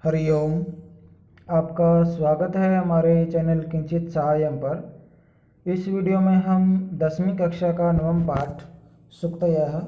हरिओम। आपका स्वागत है हमारे चैनल किंचित सहायम पर। इस वीडियो में हम 10वीं कक्षा का नवम पाठ सुक्तयः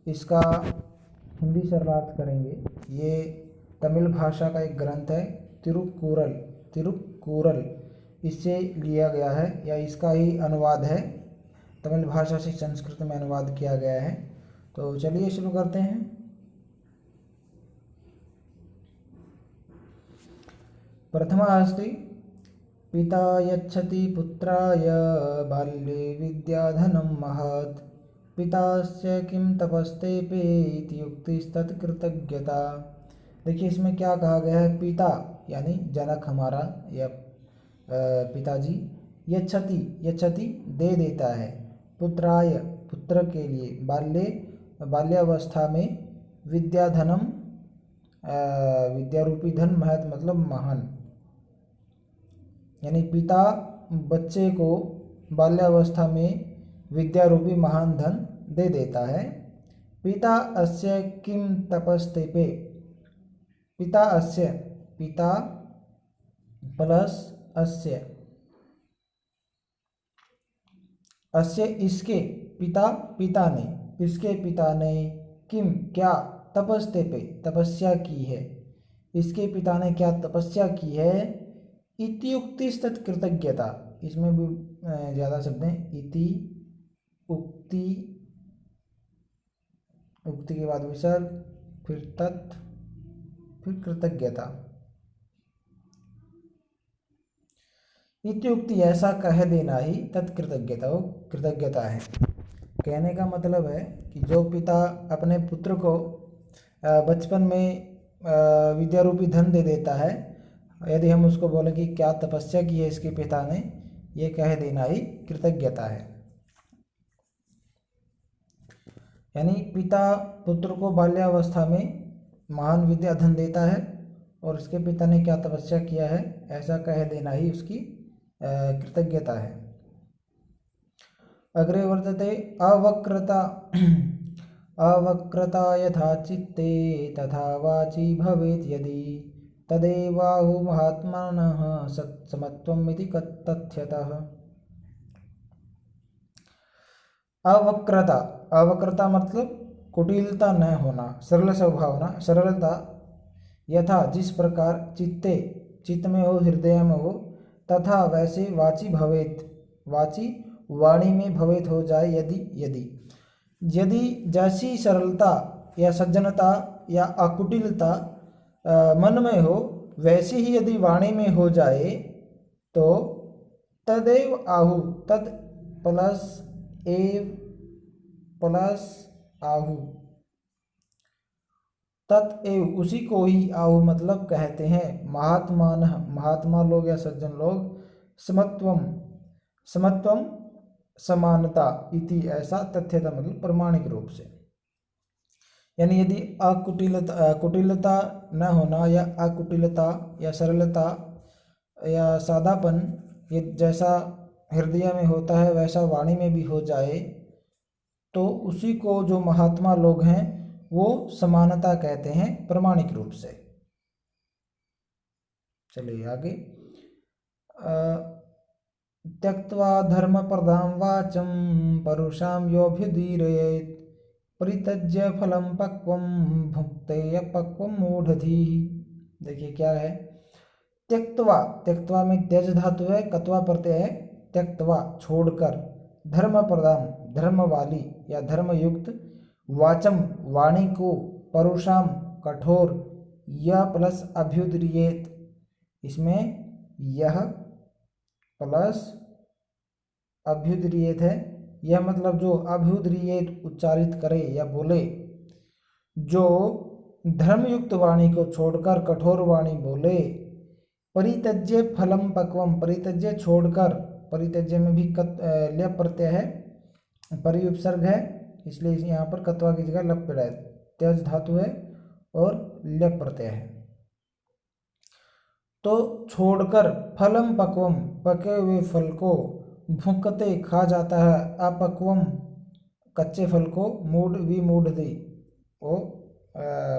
इसका हिंदी शरणार्थ करेंगे। ये तमिल भाषा का एक ग्रंथ है, तिरुक्कुरल। तिरुक्कुरल इससे लिया गया है या इसका ही अनुवाद है, तमिल भाषा से संस्कृत में अनुवाद किया गया है। तो चलिए शुरू करते हैं। प्रथमा अस्ति पिता यच्छति पुत्राय बाल्ये विद्याधनं महत् पितास्य किं तपस्तेपे इति युक्तिस्तत्कृतज्ञता। देखिए इसमें क्या कहा गया है। पिता यानी जनक हमारा या पिताजी, यच्छति यच्छति दे देता है, पुत्राय पुत्र के लिए, बाल्ये बाल्यावस्था में, विद्याधनम विद्यारूपी धन, महत मतलब महान, यानी पिता बच्चे को बाल्यावस्था में विद्यारूपी महान धन दे देता है। पिता अस्य किम तपस्तेपे, पिता अस्य, पिता प्लस अस्य, अस्य इसके, पिता पिता ने, इसके पिता ने, किम क्या, तपस्तेपे तपस्या की है, इसके पिता ने क्या तपस्या की है, इति उक्तिस्तत् कृतज्ञता, इसमें भी ज़्यादा शब्द हैं, इति उक्ति, उक्ति के बाद विसर्ग, फिर तत्, फिर कृतज्ञता। इत्युक्ति ऐसा कह देना ही तत्कृतज्ञता, वो कृतज्ञता है। कहने का मतलब है कि जो पिता अपने पुत्र को बचपन में विद्यारूपी धन दे देता है, यदि हम उसको बोले कि क्या तपस्या की है इसके पिता ने, ये कह देना ही कृतज्ञता है। यानी पिता पुत्र को बाल्यावस्था में महान विद्या धन देता है और उसके पिता ने क्या तपस्या किया है, ऐसा कह देना ही उसकी कृतज्ञता है। अग्रे वर्तते अवक्रता अवक्रता यथा चित्ते तथा वाची भवेत् यदि तदेवाहु महात्मानः समत्वम् इति तथ्यतः। अवक्रता, अवक्रता मतलब कुटिलता न होना, सरल स्वभावना, सरलता, यथा जिस प्रकार, चित्ते चित्त में हो, हृदय में हो, तथा वैसे, वाची भवेत वाची वाणी में, भवेत हो जाए, यदि यदि यदि जैसी सरलता या सज्जनता या अकुटिलता मन में हो, वैसे ही यदि वाणी में हो जाए तो तदेव आहु, तद प्लस एव प्लस आहु, तत्एव उसी को ही आहु मतलब कहते हैं, महात्मान महात्मा लोग या सज्जन लोग, समत्वम समत्वम समानता, इति ऐसा तथ्यता मतलब प्रमाणिक रूप से। यानी यदि अकुटिलता कुटिलता न होना या अकुटिलता या सरलता या सादापन, ये जैसा हृदय में होता है वैसा वाणी में भी हो जाए तो उसी को जो महात्मा लोग हैं वो समानता कहते हैं प्रमाणिक रूप से। चलिए आगे। त्यक्त्वा धर्मप्रदां वाचं परुषां योऽभ्युदीरयेत् परित्यज्य फलं पक्वं भुक्ते अपक्वं मूढ़धीः। देखिए क्या है, त्यक्त्वा, त्यक्त्वा में त्यज धातु है, कत्वा प्रत्यय है, त्यक्त्वा छोड़कर, धर्मप्रदां धर्म वाली या धर्मयुक्त, वाचम वाणी को, परुषाम कठोर, यह प्लस अभ्युदीरयेत्, इसमें यह प्लस अभ्युदीरयेत् है, यह मतलब जो अभ्युदीरयेत् उच्चारित करे या बोले, जो धर्मयुक्त वाणी को छोड़कर कठोर वाणी बोले, परित्यज्य फलम पक्वम, परित्यज्य छोड़कर, परित्यज्य में भी ल्यप प्रत्यय है, परिउपसर्ग है, इसलिए यहाँ पर कत्वा की जगह लप पड़ा है, त्यज धातु है और ल्यप प्रत्यय है। तो छोड़कर, फलम पक्वम पके हुए फल को, भुंकते खा जाता है, अपक्वम कच्चे फल को, मूढ़ विमूढ़ दी वो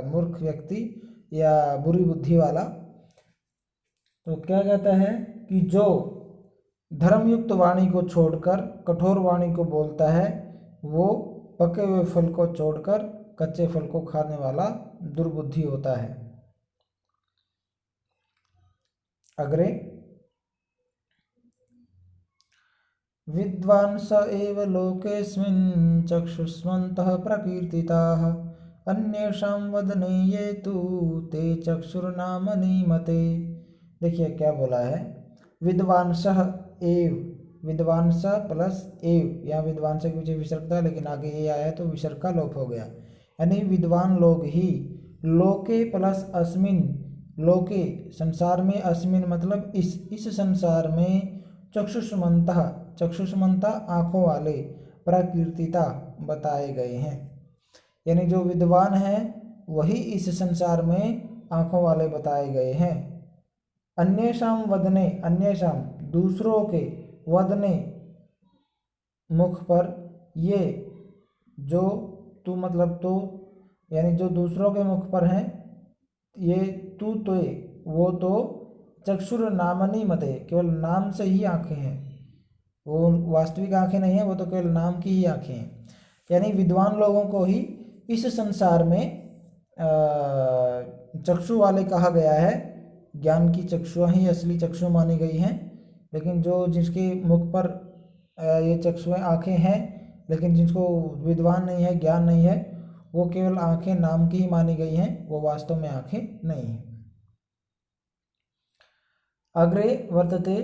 मूर्ख व्यक्ति या बुरी बुद्धि वाला। तो क्या कहता है कि जो धर्मयुक्त वाणी को छोड़कर कठोर वाणी को बोलता है वो पके हुए फल को छोड़कर कच्चे फल को खाने वाला दुर्बुद्धि होता है। अग्रे, विद्वांस एव लोकेऽस्मिन् चक्षुष्मन्तः प्रकीर्तिताः अन्येषां वदने ये तु ते चक्षुर्नामनि मते। देखिए क्या बोला है, विद्वांसः एव, विद्वांस प्लस एव, यहाँ विद्वांस के पीछे विसर्ग था लेकिन आगे ये आया तो विसर्ग का लोप हो गया, यानी विद्वान लोग ही, लोके प्लस अस्मिन, लोके संसार में, अस्मिन मतलब इस संसार में, चक्षुष्मन्तः, चक्षुष्मंता आँखों वाले, प्रकीर्तिता बताए गए हैं, यानी जो विद्वान हैं वही इस संसार में आँखों वाले बताए गए हैं। अन्येषाम वदने, अन्येषाम दूसरों के, वदने मुख पर, ये जो तू मतलब तो, यानी जो दूसरों के मुख पर हैं, ये तू तो वो तो चक्षुर नामनी मते, केवल नाम से ही आँखें हैं, वो वास्तविक आँखें नहीं हैं, वो तो केवल नाम की ही आँखें हैं। यानी विद्वान लोगों को ही इस संसार में चक्षु वाले कहा गया है, ज्ञान की चक्षुआँ ही असली चक्षु मानी गई हैं, लेकिन जो जिसके मुख पर ये चक्षुएँ आँखें हैं लेकिन जिसको विद्वान नहीं है, ज्ञान नहीं है, वो केवल आँखें नाम की ही मानी गई हैं, वो वास्तव में आँखें नहीं हैं। अग्रे वर्तते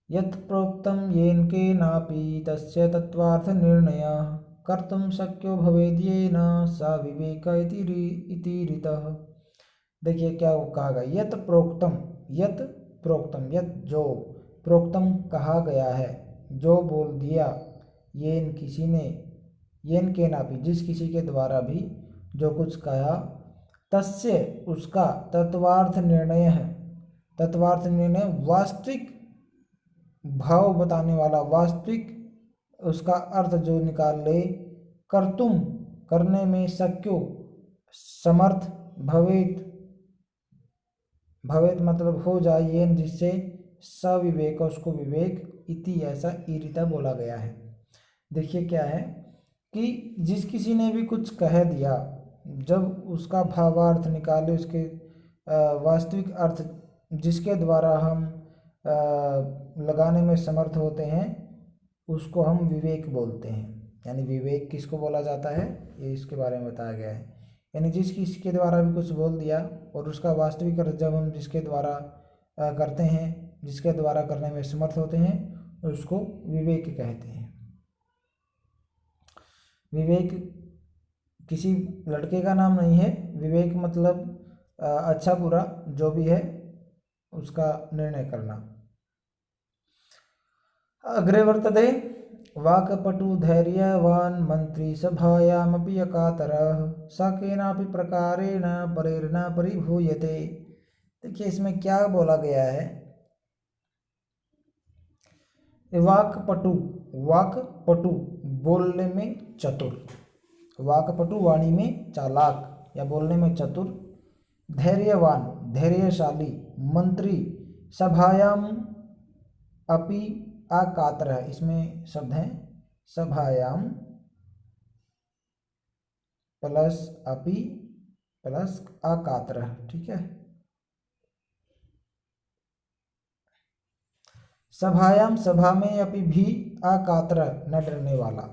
यत् प्रोक्तं येन केनापि तस्य तत्त्वार्थ निर्णयः कर्तुं शक्यो भवेद् येन सा विवेक इति ऋतः। देखिए क्या वो कहा गया, यत् प्रोक्तम, यत् प्रोक्तम, यत् जो, प्रोक्तम कहा गया है, जो बोल दिया, येन किसी ने, येन केनापि जिस किसी के द्वारा भी जो कुछ कहा, तस्य उसका, तत्वार्थ निर्णय है, तत्वार्थ निर्णय वास्तविक भाव बताने वाला, वास्तविक उसका अर्थ जो निकाल ले, कर्तुम करने में, शक्यो समर्थ, भवेत, भवेत मतलब हो जाए, ये जिससे, सविवेक उसको विवेक, इति ऐसा ईरिता बोला गया है। देखिए क्या है कि जिस किसी ने भी कुछ कह दिया, जब उसका भावार्थ निकाले, उसके वास्तविक अर्थ जिसके द्वारा हम लगाने में समर्थ होते हैं, उसको हम विवेक बोलते हैं। यानी विवेक किसको बोला जाता है, ये इसके बारे में बताया गया है। यानी जिस किसी के द्वारा भी कुछ बोल दिया और उसका वास्तविक अर्थ जब हम जिसके द्वारा करते हैं, जिसके द्वारा करने में समर्थ होते हैं, उसको विवेक कहते हैं। विवेक किसी लड़के का नाम नहीं है, विवेक मतलब अच्छा बुरा जो भी है उसका निर्णय करना। अग्रे वर्तते वाक्पटु धैर्यवान् मंत्री सभायामपि अकातरः स केनापि प्रकारेण परेर्न परिभूयते। देखिए इसमें क्या बोला गया है, वाक्पटु, वाक्पटु बोलने में चतुर, वाक्पटु वाणी में चालाक या बोलने में चतुर, धैर्यवान धैर्यशाली, मंत्री सभायाम अपि अकातर है, इसमें शब्द हैं सभायाम प्लस अपि प्लस अकातर, ठीक है। सभायाम सभा में, अपि भी, अकातर न डरने वाला,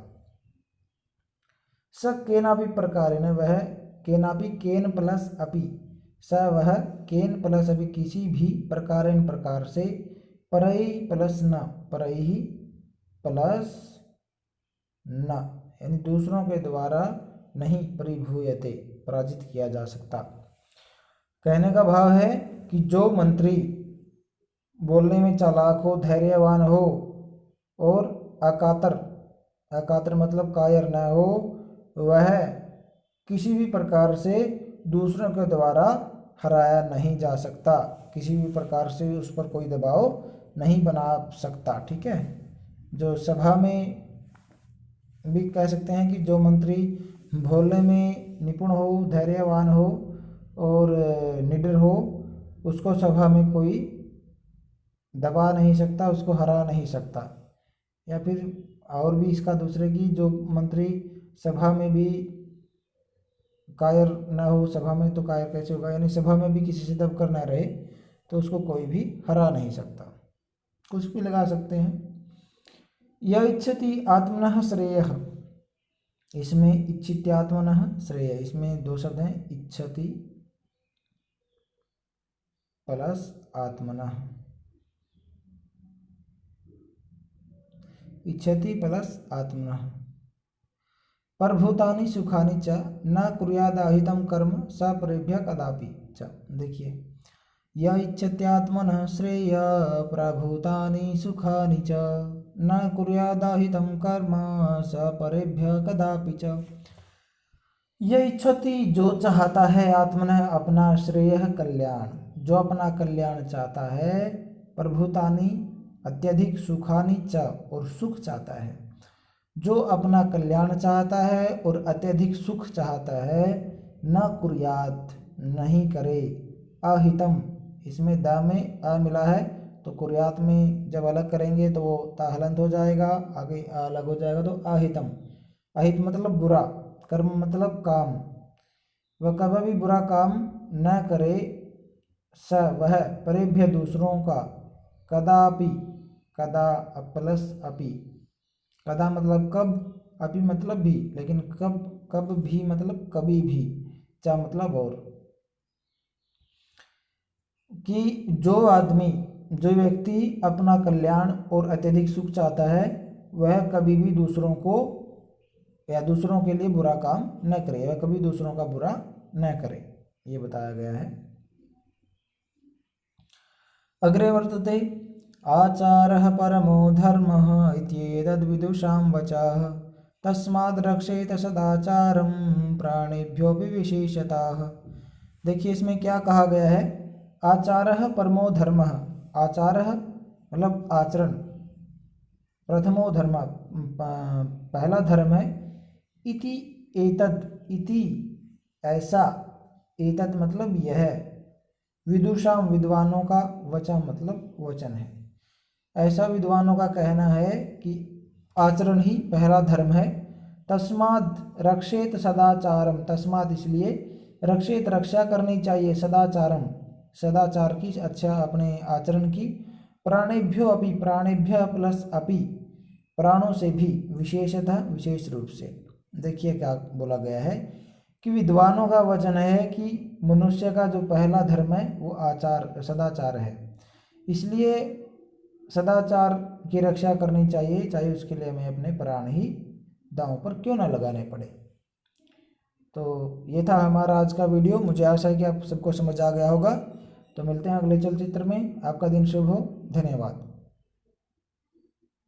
स केनापि प्रकार ने वह, केनापि केन प्लस अपि, स वह, केन प्लस अपि किसी भी प्रकार प्रकार से, परई प्लस न, परई प्लस न यानी दूसरों के द्वारा नहीं, परिभूयते पराजित किया जा सकता। कहने का भाव है कि जो मंत्री बोलने में चालाक हो, धैर्यवान हो और अकातर, अकातर मतलब कायर न हो, वह किसी भी प्रकार से दूसरों के द्वारा हराया नहीं जा सकता, किसी भी प्रकार से उस पर कोई दबाव नहीं बना सकता, ठीक है। जो सभा में भी कह सकते हैं कि जो मंत्री बोलने में निपुण हो, धैर्यवान हो और उसको सभा में कोई दबा नहीं सकता, उसको हरा नहीं सकता। या फिर और भी इसका दूसरे की जो मंत्री सभा में भी कायर न हो, सभा में तो कायर कैसे होगा, यानी सभा में भी किसी से दबकर न रहे तो उसको कोई भी हरा नहीं सकता। कुछ भी लगा सकते हैं। यह इच्छति आत्मनः श्रेयः, इसमें इच्छित्यात्मनः श्रेय, इसमें दो शब्द हैं, इच्छति प्लस आत्मनः, इच्छति प्लस आत्मनः। परभूतानि सुखानि च न कुर्यादाहितं कर्म सपरेभ्यः कदापि च। देखिए, य इच्छत्यात्मनः श्रेय प्रभूतानि सुखानि च न कुर्यादाहितं कर्म सपरेभ्यः कदापि च। यह इच्छति जो चाहता है, आत्मनः अपना, श्रेय कल्याण जो अपना कल्याण चाहता है, प्रभूतानि अत्यधिक, सुखानि च और सुख चाहता है, जो अपना कल्याण चाहता है और अत्यधिक सुख चाहता है, न कुर्यात नहीं करे, अहितम, इसमें द में अ मिला है तो कुर्यात में जब अलग करेंगे तो वो ताहलंत हो जाएगा, आगे अलग हो जाएगा तो अहितम। अहित मतलब बुरा, कर्म मतलब काम, वह कभी भी बुरा काम न करे, स वह, परेभ्य दूसरों का, कदापि, कदा प्लस अपि, कदा मतलब कब, अपि मतलब भी, लेकिन कब, कब भी मतलब कभी भी, चा मतलब और, कि जो आदमी, जो व्यक्ति अपना कल्याण और अत्यधिक सुख चाहता है, वह कभी भी दूसरों को या दूसरों के लिए बुरा काम न करे, वह कभी दूसरों का बुरा न करे, ये बताया गया है। अग्रे वर्तते आचारः परमो धर्मः इत्येतद्विदुषां वचः तस्माद् रक्षेत सदाचारं प्राणिभ्योऽपि विशेषतः। देखिए, इसमें क्या कहा गया है, आचारः परमो धर्मः, आचारः मतलब आचरण, प्रथमो धर्म पहला धर्म है, इति एतद्, इति ऐसा, एतत् मतलब यह, विदुषाम विद्वानों का, वचन मतलब वचन है, ऐसा विद्वानों का कहना है कि आचरण ही पहला धर्म है। तस्माद् रक्षेत सदाचारम, तस्मात् इसलिए, रक्षेत रक्षा करनी चाहिए, सदाचारम सदाचार की, अच्छा अपने आचरण की, प्राणेभ्यो अपि, प्राणेभ्य प्लस अपि, प्राणों से भी, विशेषतः विशेष रूप से। देखिए क्या बोला गया है कि विद्वानों का वचन है कि मनुष्य का जो पहला धर्म है वो आचार, सदाचार है, इसलिए सदाचार की रक्षा करनी चाहिए, चाहे उसके लिए हमें अपने प्राण ही दांव पर क्यों ना लगाने पड़े। तो ये था हमारा आज का वीडियो, मुझे आशा है कि आप सबको समझ आ गया होगा। तो मिलते हैं अगले चलचित्र में, आपका दिन शुभ हो, धन्यवाद।